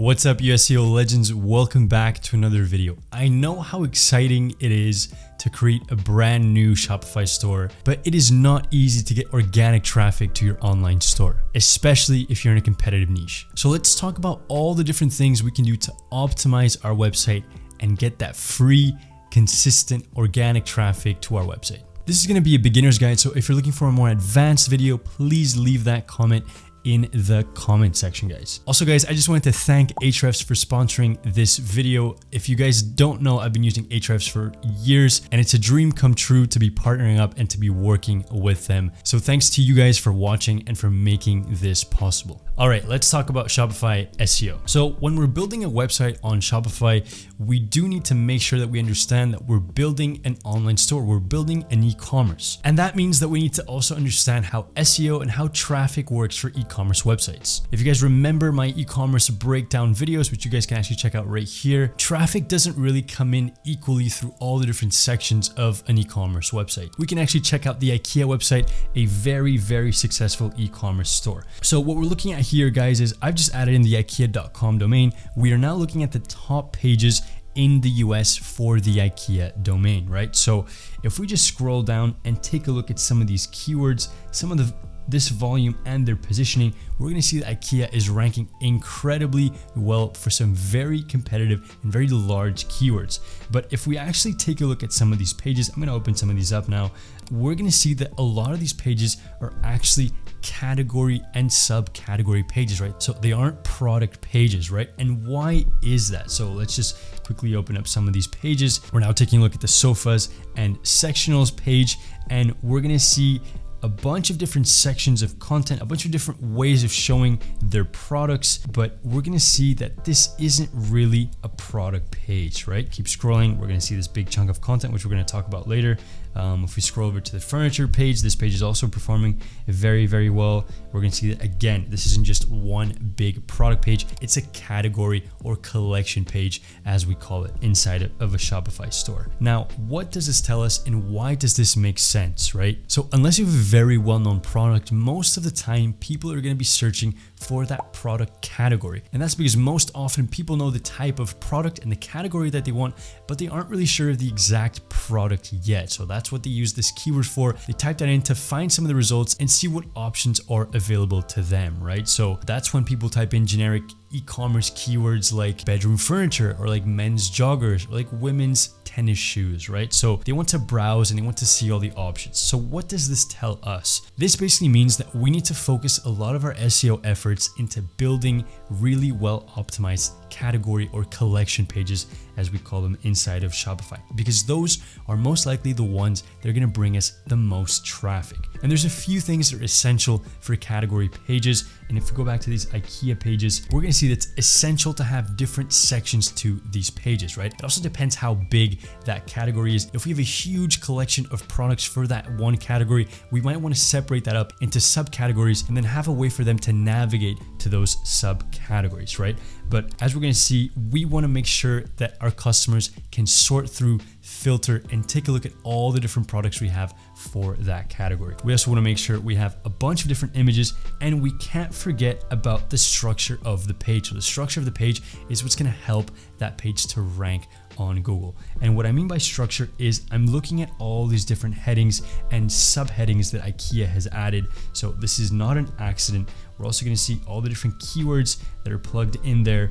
What's up, SEO legends? Welcome back to another video. I know how exciting it is to create a brand new Shopify store, but it is not easy to get organic traffic to your online store, especially if you're in a competitive niche. So let's talk about all the different things we can do to optimize our website and get that free, consistent, organic traffic to our website. This is going to be a beginner's guide, so if you're looking for a more advanced video, please leave that comment in the comment section, guys. Also, guys, I just wanted to thank Ahrefs for sponsoring this video. If you guys don't know, I've been using Ahrefs for years and it's a dream come true to be partnering up and to be working with them. So thanks to you guys for watching and for making this possible. All right, let's talk about Shopify SEO. So when we're building a website on Shopify, we do need to make sure that we understand that we're building an online store. We're building an e-commerce. And that means that we need to also understand how SEO and how traffic works for e-commerce websites. If you guys remember my e-commerce breakdown videos, which you guys can actually check out right here, traffic doesn't really come in equally through all the different sections of an e-commerce website. We can actually check out the Ikea website, a very, very successful e-commerce store. So what we're looking at here, guys, is I've just added in the Ikea.com domain. We are now looking at the top pages in the US for the Ikea domain, right? So if we just scroll down and take a look at some of these keywords, some of this volume and their positioning, we're going to see that Ikea is ranking incredibly well for some very competitive and very large keywords. But if we actually take a look at some of these pages, I'm going to open some of these up now. We're going to see that a lot of these pages are actually category and subcategory pages, right? So they aren't product pages, right? And why is that? So let's just quickly open up some of these pages. We're now taking a look at the sofas and sectionals page, and we're going to see a bunch of different sections of content, a bunch of different ways of showing their products, but we're gonna see that this isn't really a product page, right? Keep scrolling, we're gonna see this big chunk of content, which we're gonna talk about later. If we scroll over to the furniture page, this page is also performing very, very well. We're gonna see that again, this isn't just one big product page, it's a category or collection page, as we call it, inside of a Shopify store. Now, what does this tell us and why does this make sense, right? So unless you have a very well-known product, most of the time people are gonna be searching for that product category. And that's because most often people know the type of product and the category that they want, but they aren't really sure of the exact product yet. So that's what they use this keyword for. They type that in to find some of the results and see what options are available to them, right? So that's when people type in generic e-commerce keywords like bedroom furniture or like men's joggers or like women's tennis shoes, right? So they want to browse and they want to see all the options. So what does this tell us? This basically means that we need to focus a lot of our SEO efforts into building really well optimized category or collection pages, as we call them inside of Shopify, because those are most likely the ones that are going to bring us the most traffic. And there's a few things that are essential for category pages. And if we go back to these Ikea pages, we're going to see that it's essential to have different sections to these pages, right? It also depends how big that category is. If we have a huge collection of products for that one category, we might want to separate that up into subcategories and then have a way for them to navigate to those subcategories, right? But as we're going to see, we want to make sure that our customers can sort through, filter, and take a look at all the different products we have for that category. We also want to make sure we have a bunch of different images, and we can't forget about the structure of the page. So the structure of the page is what's going to help that page to rank on Google. And what I mean by structure is I'm looking at all these different headings and subheadings that Ikea has added. So this is not an accident. We're also going to see all the different keywords that are plugged in there.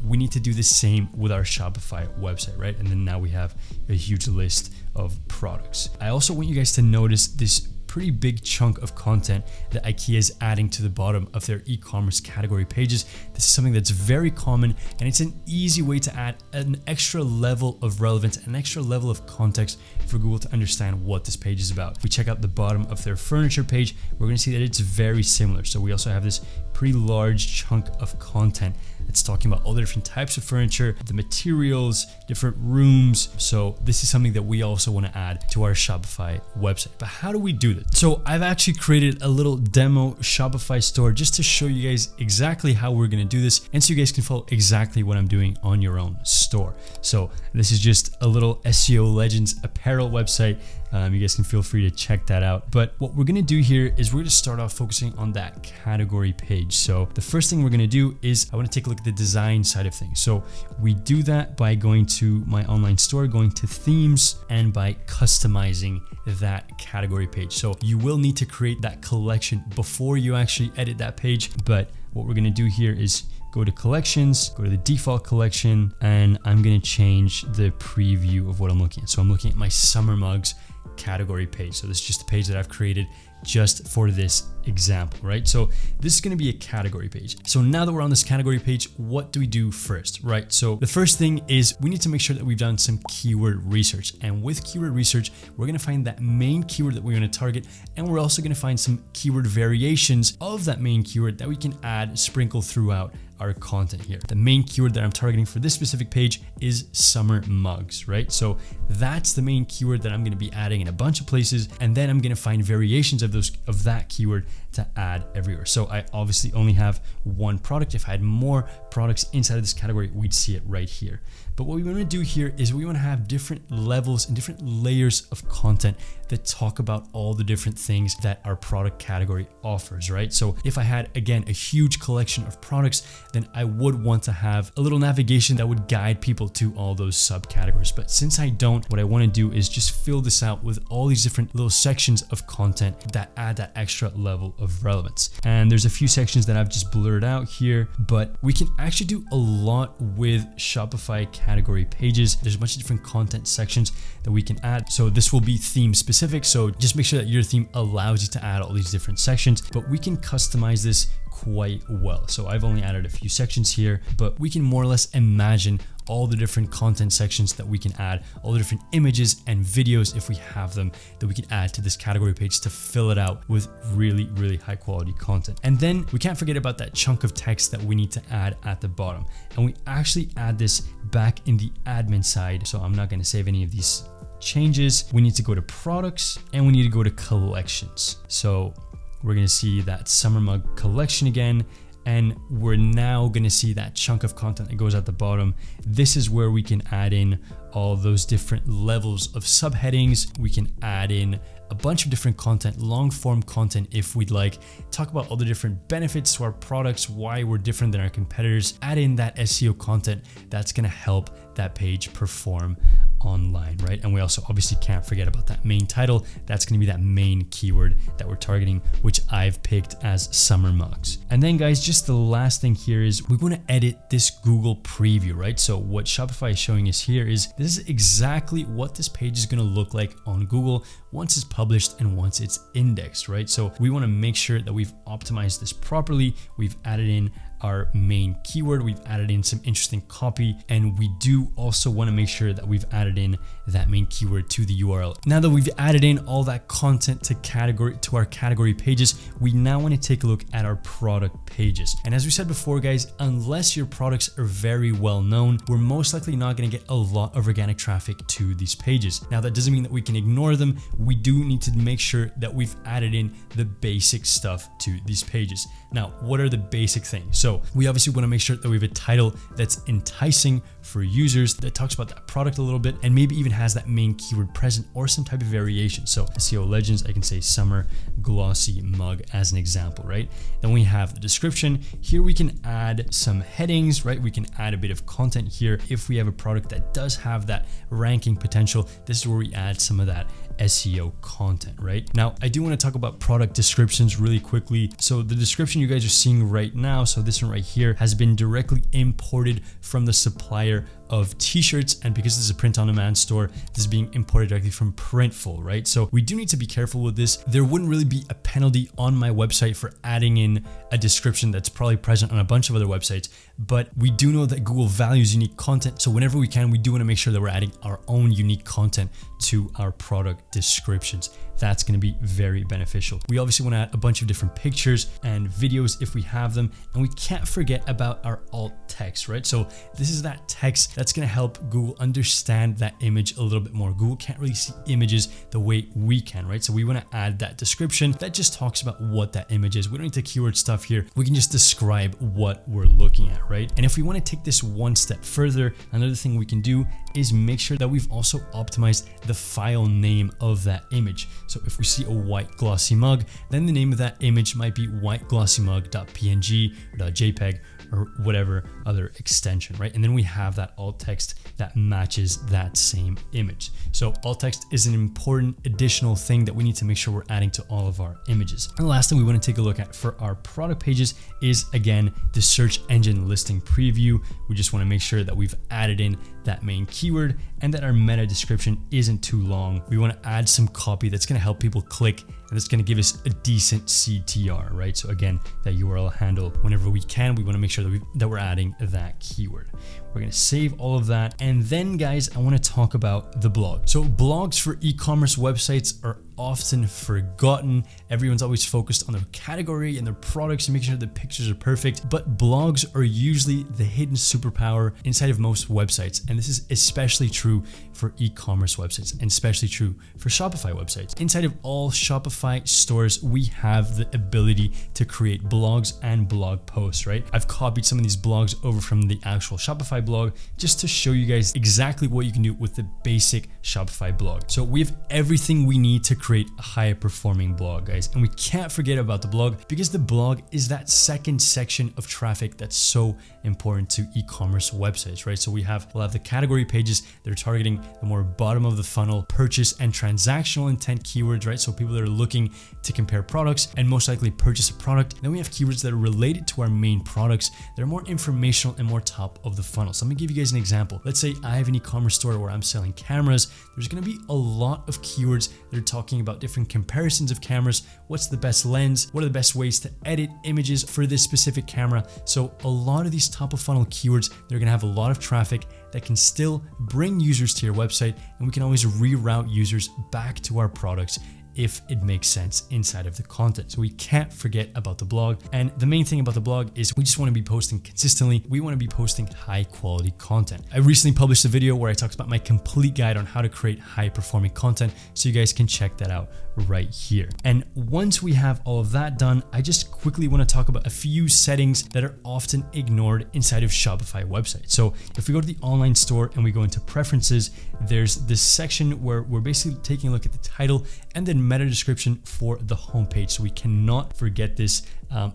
We need to do the same with our Shopify website, right? And then now we have a huge list of products. I also want you guys to notice this pretty big chunk of content that Ikea is adding to the bottom of their e-commerce category pages. This is something that's very common, and it's an easy way to add an extra level of relevance, an extra level of context for Google to understand what this page is about. If we check out the bottom of their furniture page, we're going to see that it's very similar. So we also have this pretty large chunk of content that's talking about all the different types of furniture, the materials, different rooms. So this is something that we also want to add to our Shopify website. But how do we do this? So I've actually created a little demo Shopify store just to show you guys exactly how we're going to do this, and so you guys can follow exactly what I'm doing on your own store. So this is just a little SEO Legends apparel website. You guys can feel free to check that out. But what we're gonna do here is we're gonna start off focusing on that category page. So the first thing we're gonna do is I wanna take a look at the design side of things. So we do that by going to my online store, going to themes, and by customizing that category page. So you will need to create that collection before you actually edit that page. But what we're gonna do here is go to collections, go to the default collection, and I'm gonna change the preview of what I'm looking at. So I'm looking at my summer mugs category page. So this is just a page that I've created just for this example, right? So this is gonna be a category page. So now that we're on this category page, what do we do first, right? So the first thing is we need to make sure that we've done some keyword research. And with keyword research, we're gonna find that main keyword that we're gonna target. And we're also gonna find some keyword variations of that main keyword that we can add, sprinkle throughout our content here. The main keyword that I'm targeting for this specific page is summer mugs, right? So that's the main keyword that I'm gonna be adding in a bunch of places. And then I'm gonna find variations of that keyword to add everywhere. So I obviously only have one product. If I had more products inside of this category, we'd see it right here. But what we want to do here is we want to have different levels and different layers of content that talk about all the different things that our product category offers, right? So if I had, again, a huge collection of products, then I would want to have a little navigation that would guide people to all those subcategories. But since I don't, what I want to do is just fill this out with all these different little sections of content that add that extra level of relevance. And there's a few sections that I've just blurred out here, but we can actually do a lot with Shopify category pages. There's a bunch of different content sections that we can add. So this will be theme specific. So just make sure that your theme allows you to add all these different sections, but we can customize this quite well. So I've only added a few sections here, but we can more or less imagine all the different content sections that we can add, all the different images and videos, if we have them, that we can add to this category page to fill it out with really, really high quality content. And then we can't forget about that chunk of text that we need to add at the bottom. And we actually add this back in the admin side. So I'm not going to save any of these changes. We need to go to products and we need to go to collections. So we're going to see that summer mug collection again. And we're now gonna see that chunk of content that goes at the bottom. This is where we can add in all those different levels of subheadings. We can add in a bunch of different content, long form content if we'd like, talk about all the different benefits to our products, why we're different than our competitors, add in that SEO content that's gonna help that page perform online, right? And we also obviously can't forget about that main title. That's gonna be that main keyword that we're targeting, which I've picked as summer mugs. And then guys, just the last thing here is we wanna edit this Google preview, right? So what Shopify is showing us here is this is exactly what this page is gonna look like on Google once it's published and once it's indexed, right? So we wanna make sure that we've optimized this properly. We've added in our main keyword, we've added in some interesting copy, and we do also want to make sure that we've added in that main keyword to the URL. Now that we've added in all that content to our category pages, we now want to take a look at our product pages. And as we said before, guys, unless your products are very well known, we're most likely not going to get a lot of organic traffic to these pages. Now that doesn't mean that we can ignore them. We do need to make sure that we've added in the basic stuff to these pages. Now, what are the basic things? So we obviously want to make sure that we have a title that's enticing for users, that talks about that product a little bit, and maybe even has that main keyword present or some type of variation. So SEO Legends, I can say summer glossy mug as an example, right? Then we have the description. Here we can add some headings, right? We can add a bit of content here. If we have a product that does have that ranking potential, this is where we add some of that SEO content, right? Now, I do want to talk about product descriptions really quickly. So the description you guys are seeing right now, so this one right here has been directly imported from the supplier of t-shirts, and because this is a print-on-demand store, this is being imported directly from Printful, right? So we do need to be careful with this. There wouldn't really be a penalty on my website for adding in a description that's probably present on a bunch of other websites, but we do know that Google values unique content. So whenever we can, we do want to make sure that we're adding our own unique content to our product descriptions. that's going to be very beneficial. We obviously want to add a bunch of different pictures and videos if we have them, and we can't forget about our alt text, right? So this is that text that's going to help Google understand that image a little bit more. Google can't really see images the way we can, right? So we want to add that description that just talks about what that image is. We don't need to keyword stuff here. We can just describe what we're looking at, right? And if we want to take this one step further, another thing we can do is make sure that we've also optimized the file name of that image. So if we see a white glossy mug, then the name of that image might be whiteglossymug.png or .jpeg or whatever other extension, right? And then we have that alt text that matches that same image. So alt text is an important additional thing that we need to make sure we're adding to all of our images. And the last thing we want to take a look at for our product pages is, again, the search engine listing preview. We just want to make sure that we've added in that main keyword and that our meta description isn't too long. We want to add some copy that's going to help people click and that's going to give us a decent CTR, right? So again, that URL handle, whenever we can, we want to make sure that we're adding that keyword. We're going to save all of that. And then guys, I want to talk about the blog. So blogs for e-commerce websites are often forgotten. Everyone's always focused on their category and their products and making sure the pictures are perfect, but blogs are usually the hidden superpower inside of most websites. And this is especially true for e-commerce websites and especially true for Shopify websites. Inside of all Shopify stores, we have the ability to create blogs and blog posts, right? I've copied some of these blogs over from the actual Shopify blog just to show you guys exactly what you can do with the basic Shopify blog. So we have everything we need to create a high performing blog, guys. And we can't forget about the blog because the blog is that second section of traffic that's so important to e-commerce websites, right? So we'll have the category pages that are targeting the more bottom of the funnel purchase and transactional intent keywords, right? So people that are looking to compare products and most likely purchase a product. Then we have keywords that are related to our main products. They're more informational and more top of the funnel. So I'm gonna give you guys an example. Let's say I have an e-commerce store where I'm selling cameras. There's gonna be a lot of keywords that are talking about different comparisons of cameras. What's the best lens? What are the best ways to edit images for this specific camera? So a lot of these top of funnel keywords, they're gonna have a lot of traffic that can still bring users to your website, and we can always reroute users back to our products if it makes sense inside of the content. So we can't forget about the blog. And the main thing about the blog is we just want to be posting consistently. We want to be posting high quality content. I recently published a video where I talked about my complete guide on how to create high performing content. So you guys can check that out right here. And once we have all of that done, I just quickly want to talk about a few settings that are often ignored inside of Shopify websites. So if we go to the online store and we go into preferences, there's this section where we're basically taking a look at the title and then meta description for the homepage. So we cannot forget this.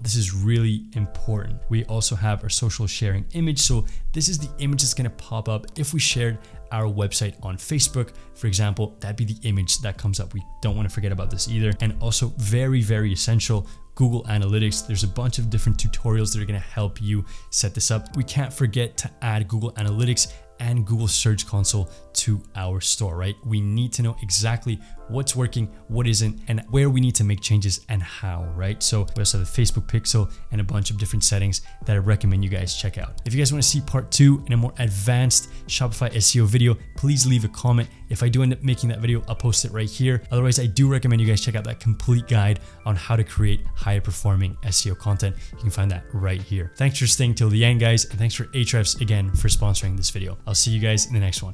This is really important. We also have our social sharing image. So this is the image that's going to pop up if we shared our website on Facebook, for example. That'd be the image that comes up. We don't want to forget about this either. And also very, very essential, Google Analytics. There's a bunch of different tutorials that are going to help you set this up. We can't forget to add Google Analytics and Google Search Console to our store, right? We need to know exactly what's working, what isn't, and where we need to make changes and how, right? So we also have the Facebook pixel and a bunch of different settings that I recommend you guys check out. If you guys want to see part 2 in a more advanced Shopify SEO video, please leave a comment. If I do end up making that video, I'll post it right here. Otherwise, I do recommend you guys check out that complete guide on how to create high performing SEO content. You can find that right here. Thanks for staying till the end, guys. And thanks for Ahrefs again for sponsoring this video. I'll see you guys in the next one.